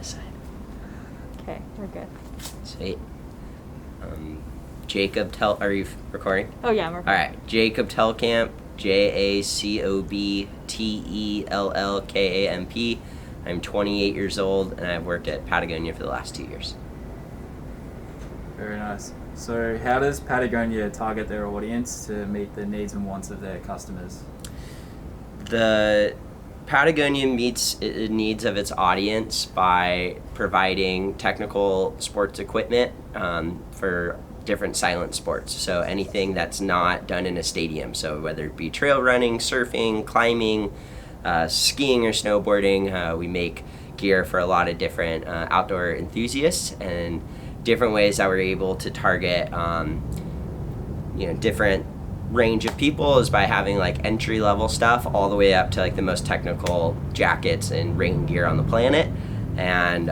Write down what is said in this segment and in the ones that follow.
this side. Okay, we're good. Sweet. Are you recording? Oh yeah, I'm recording. All right, Jacob Telkamp, JACOBTELLKAMP. I'm 28 years old, and I've worked at Patagonia for the last 2 years. Very nice. So how does Patagonia target their audience to meet the needs and wants of their customers? The Patagonia meets the needs of its audience by providing technical sports equipment for different silent sports. So anything that's not done in a stadium. So whether it be trail running, surfing, climbing, skiing or snowboarding, we make gear for a lot of different outdoor enthusiasts, and different ways that we're able to target different range of people is by having like entry level stuff all the way up to like the most technical jackets and rain gear on the planet. And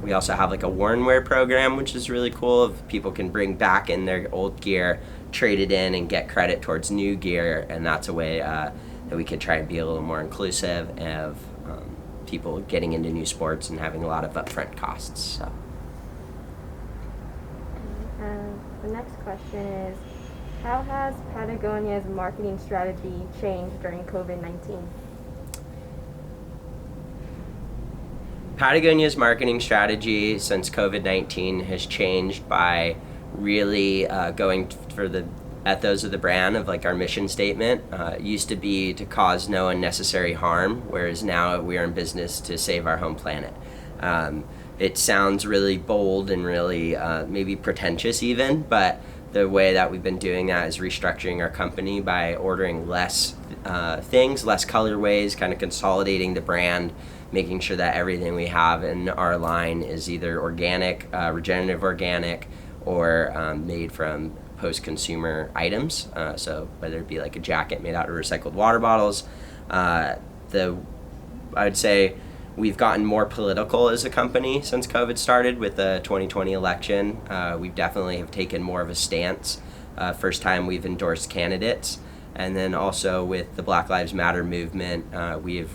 we also have like a worn wear program, which is really cool. If people can bring back in their old gear, trade it in, and get credit towards new gear, and that's a way that we could try and be a little more inclusive of people getting into new sports and having a lot of upfront costs. So. The next question is, how has Patagonia's marketing strategy changed during COVID-19? Patagonia's marketing strategy since COVID-19 has changed by really going for the ethos of the brand of like our mission statement. It used to be to cause no unnecessary harm, whereas now we are in business to save our home planet. It sounds really bold and really maybe pretentious even, but the way that we've been doing that is restructuring our company by ordering less things, less colorways, kind of consolidating the brand, making sure that everything we have in our line is either organic, regenerative organic, or made from post-consumer items. So whether it be like a jacket made out of recycled water bottles, I would say we've gotten more political as a company since COVID started with the 2020 election. We definitely have taken more of a stance. First time we've endorsed candidates. And then also with the Black Lives Matter movement, we've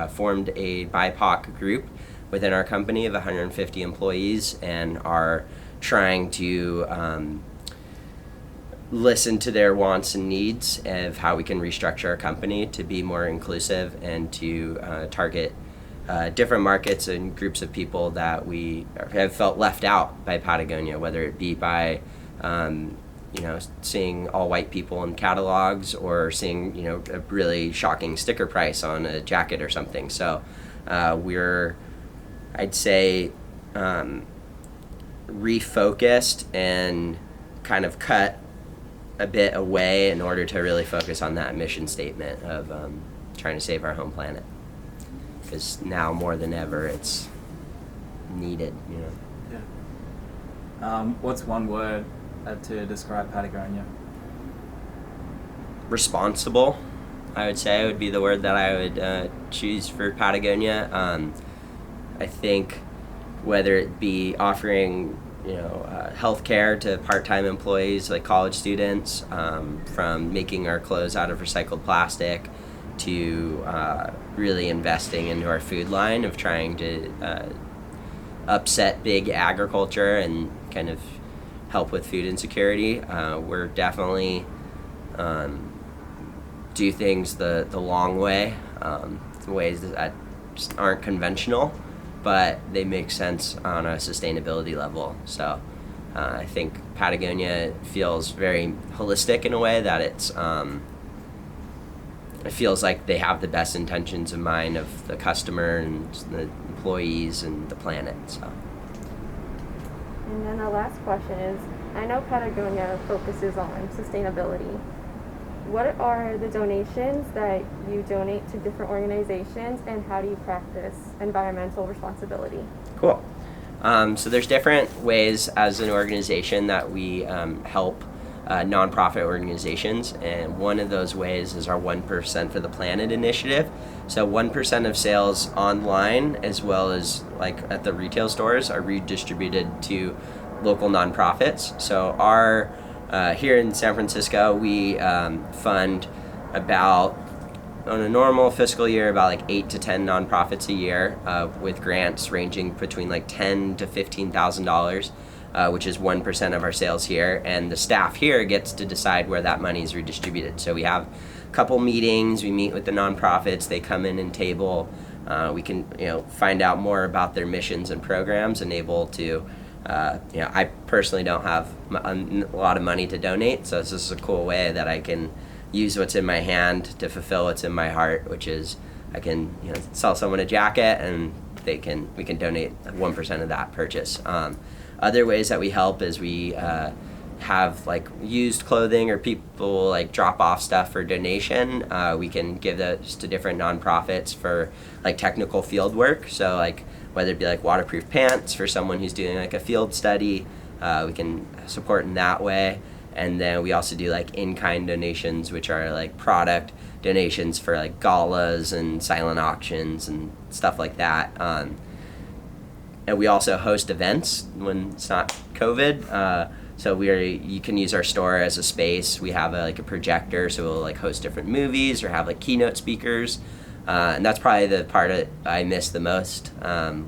formed a BIPOC group within our company of 150 employees and are trying to listen to their wants and needs of how we can restructure our company to be more inclusive and to target different markets and groups of people that we have felt left out by Patagonia, whether it be by seeing all white people in catalogs or seeing a really shocking sticker price on a jacket or something. So we're, I'd say, refocused and kind of cut a bit away in order to really focus on that mission statement of trying to save our home planet. Because now more than ever, it's needed. Yeah. What's one word to describe Patagonia? Responsible, I would say, would be the word that I would choose for Patagonia. I think whether it be offering healthcare to part-time employees like college students, from making our clothes out of recycled plastic, to really investing into our food line of trying to upset big agriculture and kind of help with food insecurity. We're definitely do things the long way, ways that just aren't conventional, but they make sense on a sustainability level. So I think Patagonia feels very holistic in a way that it feels like they have the best intentions in mind of the customer and the employees and the planet. So. And then the last question is, I know Patagonia focuses on sustainability. What are the donations that you donate to different organizations, and how do you practice environmental responsibility? Cool. So there's different ways as an organization that we help nonprofit organizations, and one of those ways is our 1% for the Planet initiative. So 1% of sales online as well as like at the retail stores are redistributed to local nonprofits. So our here in San Francisco, we fund about on a normal fiscal year, about like 8 to 10 nonprofits a year, with grants ranging between like $10,000 to $15,000, which is 1% of our sales here. And the staff here gets to decide where that money is redistributed. So we have a couple meetings. We meet with the nonprofits. They come in and table. We can find out more about their missions and programs, and able to. I personally don't have a lot of money to donate, so this is a cool way that I can use what's in my hand to fulfill what's in my heart, which is I can sell someone a jacket and we can donate 1% of that purchase. Other ways that we help is we have like used clothing, or people like drop off stuff for donation. We can give those to different nonprofits for like technical field work. So like whether it be like waterproof pants for someone who's doing like a field study, we can support in that way. And then we also do like in-kind donations, which are like product donations for like galas and silent auctions and stuff like that. And we also host events when it's not COVID. So you can use our store as a space. We have like a projector, so we'll like host different movies or have like keynote speakers. And that's probably the part that I miss the most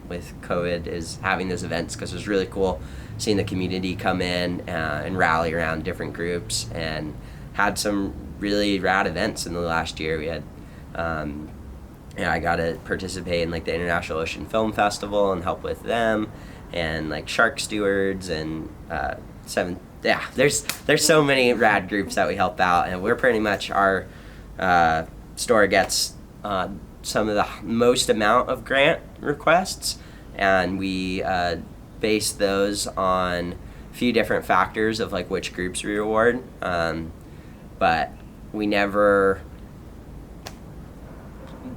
with COVID, is having those events, because it was really cool seeing the community come in and rally around different groups, and had some really rad events in the last year. We had, I got to participate in like the International Ocean Film Festival and help with them, and like Shark Stewards and there's so many rad groups that we help out, and we're pretty much, our store gets some of the most amount of grant requests, and we base those on a few different factors of like which groups we reward, but we never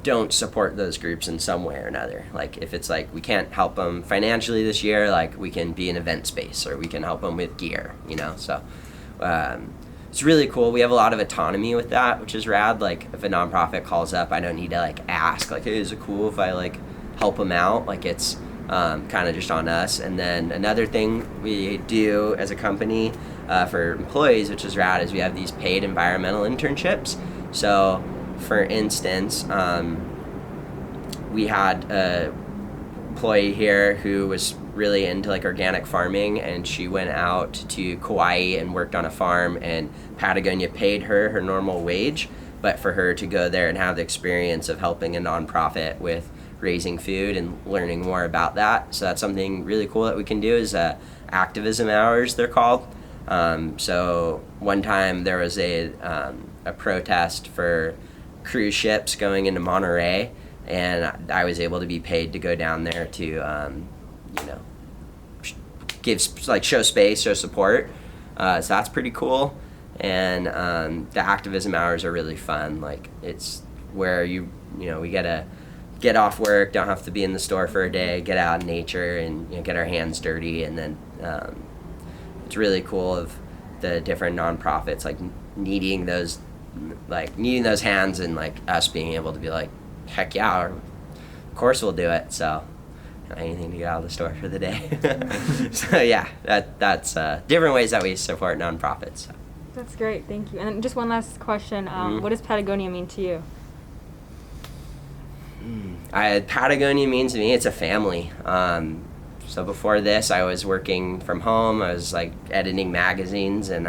don't support those groups in some way or another. Like if it's like we can't help them financially this year, like we can be an event space, or we can help them with gear, so it's really cool. We have a lot of autonomy with that, which is rad. Like if a nonprofit calls up, I don't need to like ask like, hey, is it cool if I like help them out? Like it's kind of just on us. And then another thing we do as a company for employees, which is rad, is we have these paid environmental internships. So for instance, we had a employee here who was really into like organic farming, and she went out to Kauai and worked on a farm, and Patagonia paid her normal wage, but for her to go there and have the experience of helping a nonprofit with raising food and learning more about that. So that's something really cool that we can do, is activism hours, they're called. So one time there was a protest for cruise ships going into Monterey, and I was able to be paid to go down there to show space, show support. So that's pretty cool. And the activism hours are really fun. Like it's where we get to get off work, don't have to be in the store for a day, get out in nature and get our hands dirty. And then it's really cool of the different nonprofits like needing those hands, and like us being able to be like, heck yeah, of course we'll do it. So anything to get out of the store for the day. So yeah, that's different ways that we support nonprofits. So. That's great, thank you. And just one last question, what does Patagonia mean to you? Patagonia means to me, it's a family. So before this, I was working from home. I was like editing magazines, and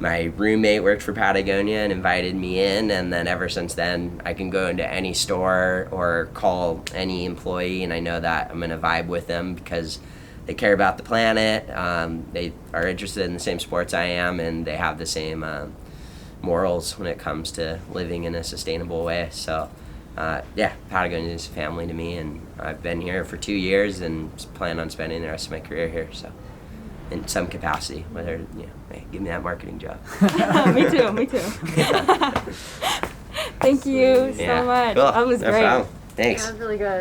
my roommate worked for Patagonia and invited me in, and then ever since then I can go into any store or call any employee, and I know that I'm going to vibe with them because they care about the planet, they are interested in the same sports I am, and they have the same morals when it comes to living in a sustainable way. So Patagonia is family to me, and I've been here for 2 years and plan on spending the rest of my career here. So in some capacity, whether hey, give me that marketing job. Me too. Thank you so much. Cool. That was great. Problem. Thanks. That was really good.